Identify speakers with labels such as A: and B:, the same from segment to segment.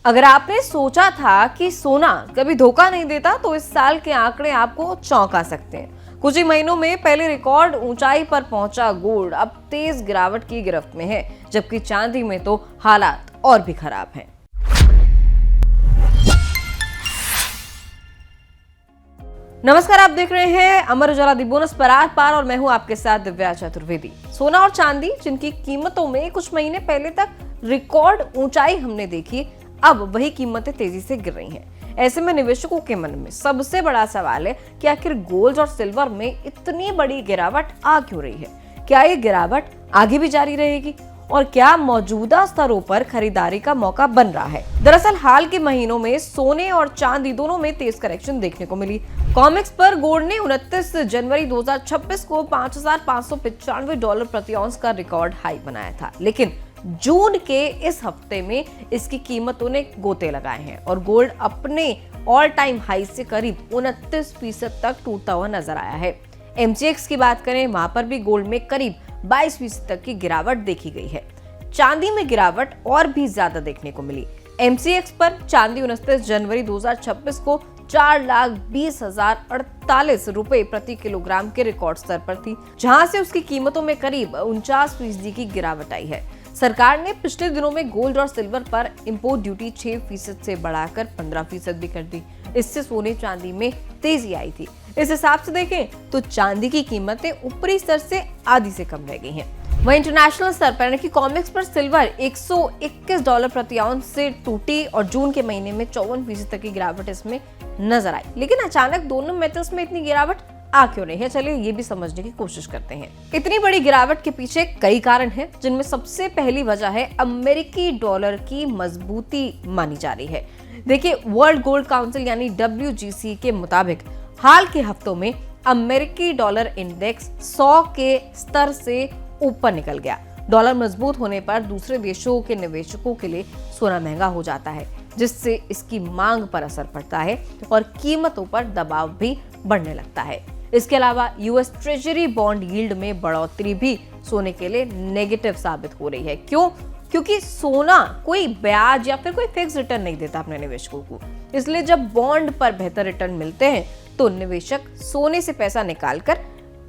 A: अगर आपने सोचा था कि सोना कभी धोखा नहीं देता, तो इस साल के आंकड़े आपको चौंका सकते हैं। कुछ ही महीनों में पहले रिकॉर्ड ऊंचाई पर पहुंचा गोल्ड अब तेज गिरावट की गिरफ्त में है, जबकि चांदी में तो हालात और भी खराब हैं। नमस्कार, आप देख रहे हैं अमर उजाला दी बोनस पर आर पार और मैं हूं आपके साथ दिव्या चतुर्वेदी। सोना और चांदी, जिनकी कीमतों में कुछ महीने पहले तक रिकॉर्ड ऊंचाई हमने देखी, अब वही कीमतें तेजी से गिर रही हैं। ऐसे में निवेशकों के मन में सबसे बड़ा सवाल है कि आखिर गोल्ड और सिल्वर में इतनी बड़ी गिरावट आ क्यों रही है? क्या ये गिरावट आगे भी जारी रहेगी और क्या मौजूदा स्तरों पर खरीदारी का मौका बन रहा है? दरअसल हाल के महीनों में सोने और चांदी दोनों में तेज करेक्शन देखने को मिली। कॉमेक्स पर गोल्ड ने 29 जनवरी 2026 को $5,595 प्रति औंस का रिकॉर्ड हाई बनाया था, लेकिन जून के इस हफ्ते में इसकी कीमतों ने गोते लगाए हैं और गोल्ड अपने ऑल टाइम हाई से करीब 29% तक टूटता हुआ नजर आया है। MCX की बात करें, वहां पर भी गोल्ड में करीब 22% तक की गिरावट देखी गई है। चांदी में गिरावट और भी ज्यादा देखने को मिली। MCX पर चांदी 29 जनवरी 2026 को 4,20,048 रुपए प्रति किलोग्राम के रिकॉर्ड स्तर पर थी, जहां से उसकी कीमतों में करीब 49% की गिरावट आई है। सरकार ने पिछले दिनों में गोल्ड और सिल्वर पर इंपोर्ट ड्यूटी 6% से बढ़ाकर 15% भी कर दी। इससे सोने चांदी में तेजी आई थी। इस हिसाब से देखें तो चांदी की कीमतें ऊपरी स्तर से आधी से कम रह गई हैं। वहीं इंटरनेशनल स्तर पर यानी कि कॉमेक्स पर सिल्वर $121 प्रति आउंस से टूटी और जून के महीने में 54% तक की गिरावट इसमें नजर आई। लेकिन अचानक दोनों मेटल्स में इतनी गिरावट आ क्यों रही है? चलिए ये भी समझने की कोशिश करते हैं। इतनी बड़ी गिरावट के पीछे कई कारण हैं, जिनमें सबसे पहली वजह है अमेरिकी डॉलर की मजबूती मानी जा रही है। देखिए, वर्ल्ड गोल्ड काउंसिल यानी WGC के मुताबिक हाल के हफ्तों में अमेरिकी डॉलर इंडेक्स 100 के स्तर से ऊपर निकल गया। डॉलर मजबूत होने पर दूसरे देशों के निवेशकों के लिए सोना महंगा हो जाता है, जिससे इसकी मांग पर असर पड़ता है और कीमतों पर दबाव भी बढ़ने लगता है। इसके अलावा US ट्रेजरी बॉन्ड यील्ड में बढ़ोतरी भी सोने के लिए नेगेटिव साबित हो रही है। क्यों? क्योंकि सोना कोई ब्याज या फिर कोई फिक्स रिटर्न नहीं देता अपने निवेशकों को, इसलिए जब बॉन्ड पर बेहतर रिटर्न मिलते हैं तो निवेशक सोने से पैसा निकालकर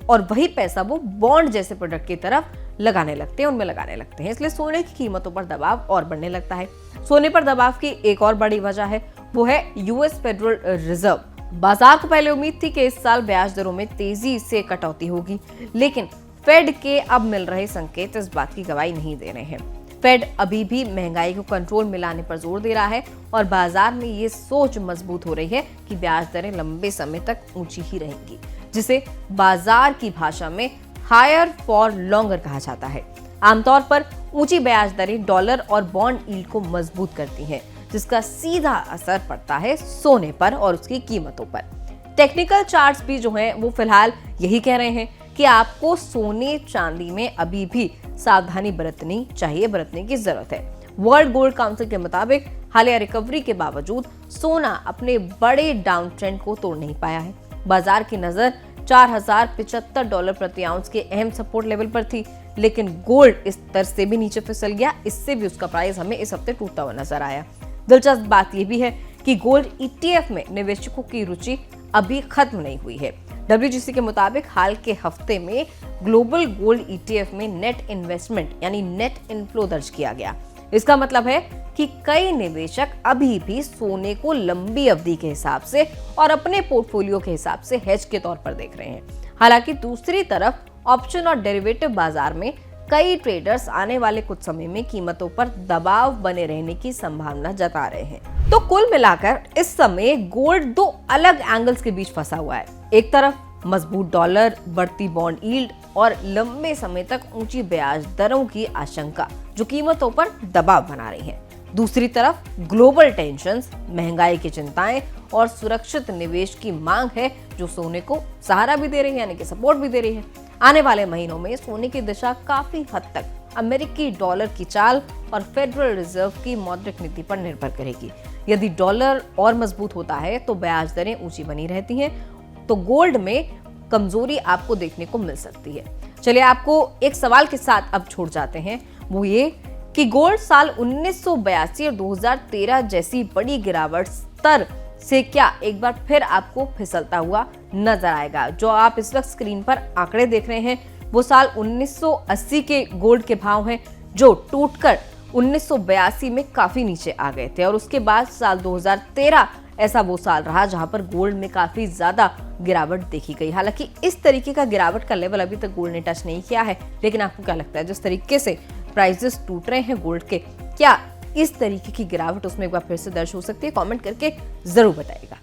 A: और वही पैसा वो बॉन्ड जैसे प्रोडक्ट की तरफ लगाने लगते हैं, उनमें लगाने लगते हैं। इसलिए सोने की कीमतों पर दबाव और बढ़ने लगता है। सोने पर दबाव की एक और बड़ी वजह है, वो है US फेडरल रिजर्व। बाजार को पहले उम्मीद थी कि इस साल ब्याज दरों में तेजी से कटौती होगी, लेकिन फेड के अब मिल रहे संकेत इस बात की गवाही नहीं दे रहे हैं। फेड अभी भी महंगाई को कंट्रोल में लाने पर जोर दे रहा है और बाजार में ये सोच मजबूत हो रही है कि ब्याज दरें लंबे समय तक ऊंची ही रहेंगी, जिसे बाजार की भाषा में हायर फॉर लॉन्गर कहा जाता है। आमतौर पर ऊंची ब्याज दरें डॉलर और बॉन्ड यील्ड को मजबूत करती हैं, जिसका सीधा असर पड़ता है सोने पर और उसकी कीमतों पर। टेक्निकल चार्ट्स भी जो हैं वो फिलहाल यही कह रहे हैं कि आपको सोने चांदी में अभी भी सावधानी बरतनी की जरूरत है। वर्ल्ड गोल्ड काउंसिल के मुताबिक हालिया रिकवरी के बावजूद सोना अपने बड़े डाउन ट्रेंड को तोड़ नहीं पाया है। बाजार की नजर $4,075 प्रति आउंस के अहम सपोर्ट लेवल पर थी, लेकिन गोल्ड इस स्तर से भी नीचे फिसल गया। इससे भी उसका प्राइस हमें इस हफ्ते टूटता हुआ नजर आया। दिलचस्प बात यह भी है कि गोल्ड ETF में निवेशकों की रुचि अभी खत्म नहीं हुई है। WGC के मुताबिक हाल के हफ्ते में ग्लोबल गोल्ड ETF में नेट इन्वेस्टमेंट यानी नेट इनफ्लो दर्ज किया गया। इसका मतलब है कि कई निवेशक अभी भी सोने को लंबी अवधि के हिसाब से और अपने पोर्टफोलियो के हिसाब से हेज के तौर पर देख रहे हैं। हालांकि दूसरी तरफ ऑप्शन और डेरिवेटिव बाजार में कई ट्रेडर्स आने वाले कुछ समय में कीमतों पर दबाव बने रहने की संभावना जता रहे हैं। तो कुल मिलाकर इस समय गोल्ड दो अलग एंगल्स के बीच फंसा हुआ है। एक तरफ मजबूत डॉलर, बढ़ती बॉन्ड यील्ड और लंबे समय तक ऊंची ब्याज दरों की आशंका जो कीमतों पर दबाव बना रही है। दूसरी तरफ ग्लोबल टेंशंस, महंगाई की चिंताएं और सुरक्षित निवेश की मांग है जो सोने को सहारा भी दे रही है, यानी कि सपोर्ट भी दे रही है। आने वाले महीनों में सोने की दिशा काफी हद तक अमेरिकी डॉलर की चाल और फेडरल रिजर्व की मौद्रिक नीति पर निर्भर करेगी। यदि डॉलर और मजबूत होता है तो ब्याज दरें ऊंची बनी रहती हैं, तो गोल्ड में कमजोरी आपको देखने को मिल सकती है। चलिए आपको एक सवाल के साथ अब छोड़ जाते हैं, वो ये कि गोल्ड साल 1982 और 2013 जैसी बड़ी गिरावट स्तर से क्या एक बार फिर आपको फिसलता हुआ नजर आएगा। जो आप इस वक्त स्क्रीन पर आंकड़े देख रहे हैं वो साल 1980 के गोल्ड के भाव हैं, जो टूटकर 1982 में काफी नीचे आ गए थे। और उसके बाद साल 2013 ऐसा वो साल रहा जहां पर गोल्ड में काफी ज्यादा गिरावट देखी गई। हालांकि इस तरीके का गिरावट का लेवल अभी तक गोल्ड ने टच नहीं किया है, लेकिन आपको क्या लगता है जिस तरीके से प्राइसेस टूट रहे हैं गोल्ड के, क्या इस तरीके की गिरावट उसमें एक बार फिर से दर्ज हो सकती है? कमेंट करके जरूर बताइएगा।